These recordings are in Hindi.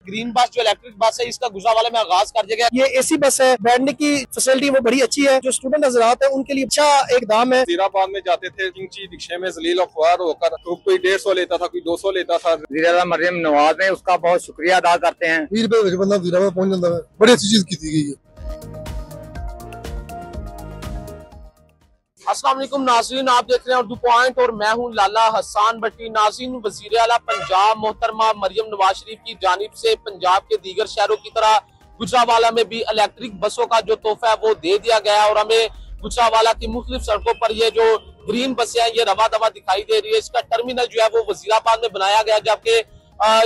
ग्रीन बस जो इलेक्ट्रिक बस है इसका गुजरावाला में आगाज कर दिया गया। ये एसी बस है, बैठने की फैसिलिटी वो बड़ी अच्छी है। जो स्टूडेंट हजरात है उनके लिए अच्छा एक दाम है। वजीराबाद में जाते थे किंची रिक्शे में जलील और ख्वार होकर, तो कोई 150 लेता था, कोई 200 लेता था। मरियम नवाज है, उसका बहुत शुक्रिया अदा करते हैं। 20 रुपए बंदा वजीराबाद पहुंच जाता है। बड़ी अच्छी चीज की गई है। अस्सलाम वालेकुम नाज़रीन, आप देख रहे हैं उर्दू पॉइंट और मैं हूं लाला हसन भट्टी। नाज़रीन, वज़ीर आला पंजाब मोहतरमा मरियम नवाज शरीफ की जानिब से पंजाब के दीगर शहरों की तरह गुजरावाला में भी इलेक्ट्रिक बसों का जो तोहफा है वो दे दिया गया है और हमें गुजरावाला की मुख्तलिफ सड़कों पर ये जो ग्रीन बसें हैं ये रवा दवा दिखाई दे रही है। इसका टर्मिनल जो है वो वज़ीराबाद में बनाया गया, जबकि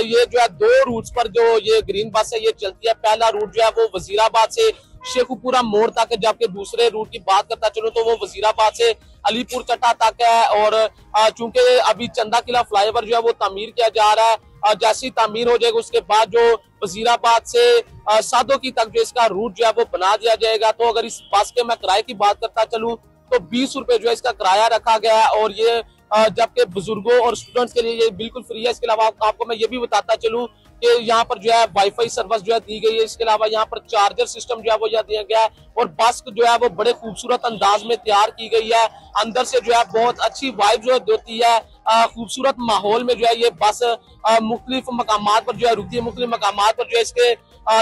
ये जो है 2 रूट्स पर जो ये ग्रीन बस है ये चलती है। पहला रूट जो है वो वज़ीराबाद से शेखुपुरा मोड़ तक है, जबकि दूसरे रूट की बात करता चलो तो वो वज़ीराबाद से अलीपुर चट्टा तक है। और चूंकि अभी चंदा किला फ्लाईओवर जो है वो तामीर किया जा रहा है, जैसी तामीर हो जाएगा उसके बाद जो वज़ीराबाद से सादोकी तक जो इसका रूट जो है वो बना दिया जाएगा। तो अगर इस बस के मैं किराए की बात करता चलूँ तो 20 रुपए जो है इसका किराया रखा गया है और ये जबकि बुजुर्गों और स्टूडेंट्स के लिए ये बिल्कुल फ्री है। इसके अलावा आपको मैं ये भी बताता चलूँ कि यहाँ पर जो है वाईफाई सर्विस जो है दी गई है। इसके अलावा यहाँ पर चार्जर सिस्टम जो है वो यहाँ दिया गया है और बस जो है वो बड़े खूबसूरत अंदाज में तैयार की गई है। अंदर से जो है बहुत अच्छी वाइब जो होती है, खूबसूरत माहौल में जो है ये बस मुख्तलिफ मकामात पर जो है रुकती है। मुख्तलिफ मकामात पर जो है इसके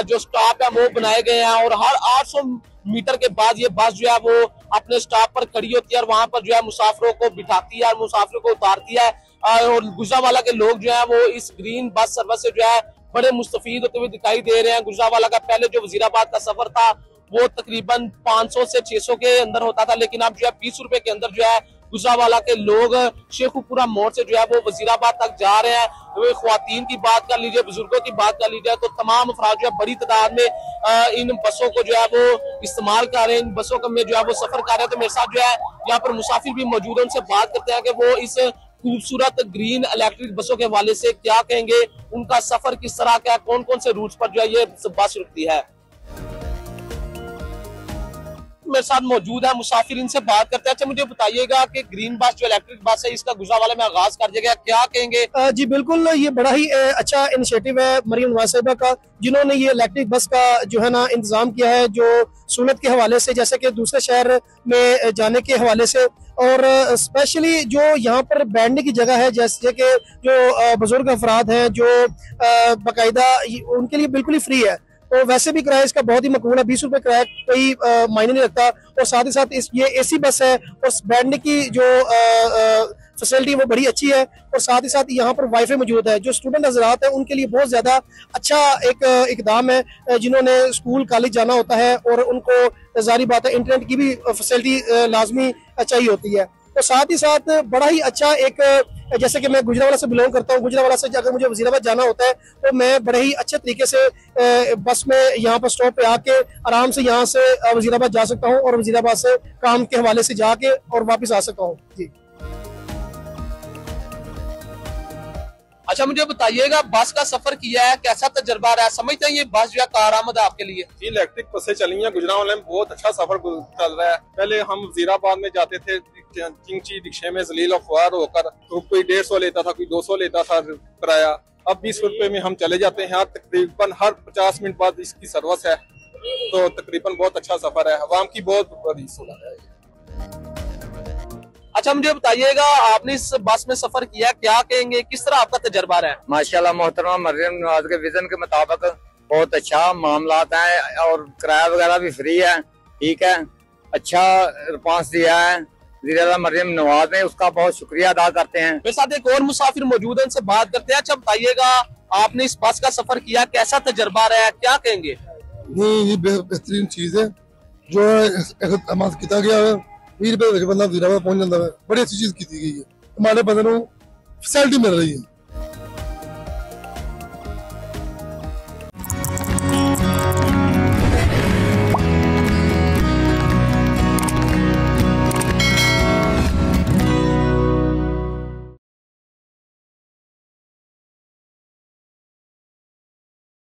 जो स्टॉप है वो बनाए गए हैं और हर 800 मीटर के बाद ये बस जो है वो अपने स्टॉप पर खड़ी होती है और वहां पर जो है मुसाफिरों को बिठाती है और मुसाफिरों को उतारती है। और गुजरावाला के लोग जो है वो इस ग्रीन बस सर्विस से जो है बड़े मुस्तफीद होते हुए दिखाई दे रहे हैं। गुजरावाला का पहले जो वजीराबाद का सफर था वो तकरीबन 500 से 600 के अंदर होता था, लेकिन अब जो है 20 रुपए के अंदर जो है गुजरावाला के लोग शेखुपुरा मोड़ से जो है वो वजीराबाद तक जा रहे हैं। तो ख्वातीन की बात कर लीजिए, बुजुर्गों की बात कर लीजिए, तो तमाम अफराद जो है बड़ी तादाद में इन बसों को जो है वो इस्तेमाल कर रहे हैं, इन बसों में जो है वो सफर कर रहे हैं। तो मेरे साथ जो है यहाँ पर मुसाफिर भी मौजूद है, उनसे बात करते हैं कि वो इस खूबसूरत ग्रीन इलेक्ट्रिक बसों के हवाले से क्या कहेंगे, उनका सफर किस तरह का, कौन कौन से रूट्स पर जो है ये बस रुकती है। मेरे साथ मौजूद है मुसाफिर, इनसे बात करते हैं। अच्छा मुझे बताइएगा कि ग्रीन बस जो इलेक्ट्रिक बस है इसका गुजरावाला में आगाज कर दिया गया, क्या कहेंगे? जी बिल्कुल, ये बड़ा ही अच्छा इनिशिएटिव है मरियम नवाज साहिबा का, जिन्होंने ये इलेक्ट्रिक बस का जो है ना इंतजाम किया है, जो सूरत के हवाले से जैसे कि दूसरे शहर में जाने के हवाले से, और स्पेशली जो यहाँ पर बैठने की जगह है, जैसे कि जो बुजुर्ग अफराद हैं जो बाकायदा उनके लिए बिल्कुल ही फ्री है। तो वैसे भी किराया इसका बहुत ही मकबूल है, 20 रुपए किराया कोई मायने नहीं रखता। और साथ ही साथ ये एसी बस है और बैठने की जो फैसिलिटी वो बड़ी अच्छी है और साथ ही साथ यहाँ पर वाईफाई मौजूद है। जो स्टूडेंट हजरात हैं उनके लिए बहुत ज्यादा अच्छा एक इकदाम है, जिन्होंने स्कूल कॉलेज जाना होता है और उनको जारी बात है इंटरनेट की भी फैसिलिटी लाजमी चाहिए होती है। तो साथ ही साथ बड़ा ही अच्छा एक, जैसे कि मैं गुजरावाला से बिलोंग करता हूँ, गुजरावाला से अगर मुझे वजीराबाद जाना होता है तो मैं बड़े ही अच्छे तरीके से बस में यहाँ पर स्टॉप पे आके आराम से यहाँ से वजीराबाद जा सकता हूँ और वजीराबाद से काम के हवाले से जाके और वापस आ सकता हूँ। जी अच्छा मुझे बताइएगा, बस का सफर किया है, कैसा तजर्बा रहा है? समझते हैं ये बस जो है कारआमद है आपके लिए? इलेक्ट्रिक बसें चली हैं गुजरावाला में, बहुत अच्छा सफर चल रहा है। पहले हम वजीराबाद में जाते थे किंची रिक्शे में जलील और ख्वार होकर, तो कोई 150 लेता था, कोई 200 लेता था किराया। अब 20 रुपए में हम चले जाते हैं। तकरीबन हर 50 मिनट बाद इसकी सर्विस है, तो तकरीबन बहुत अच्छा सफर है। अवाम की बहुत बड़ी सहूलत है। अच्छा मुझे बताइएगा, आपने इस बस में सफर किया, क्या कहेंगे, किस तरह आपका तजर्बा रहा है? माशाल्लाह मोहतरमा मरियम नवाज के विजन के मुताबिक बहुत अच्छा मामला है और किराया वगैरह भी फ्री है। ठीक है, अच्छा रिस्पॉन्स दिया है मरियम नवाज ने, उसका बहुत शुक्रिया अदा करते हैं। मेरे साथ एक और मुसाफिर मौजूद है, उनसे बात करते हैं। अच्छा बताइएगा, आपने इस बस का सफर किया, कैसा तजर्बा रहा है, क्या कहेंगे? ये बेहतरीन चीज है जो इकदाम किया गया है। 20 रुपए बंदा वजीराबाद पहुंच जाता है। बड़ी अच्छी चीज की गई है, हमारे बंदे को फैसिलिटी मिल रही है।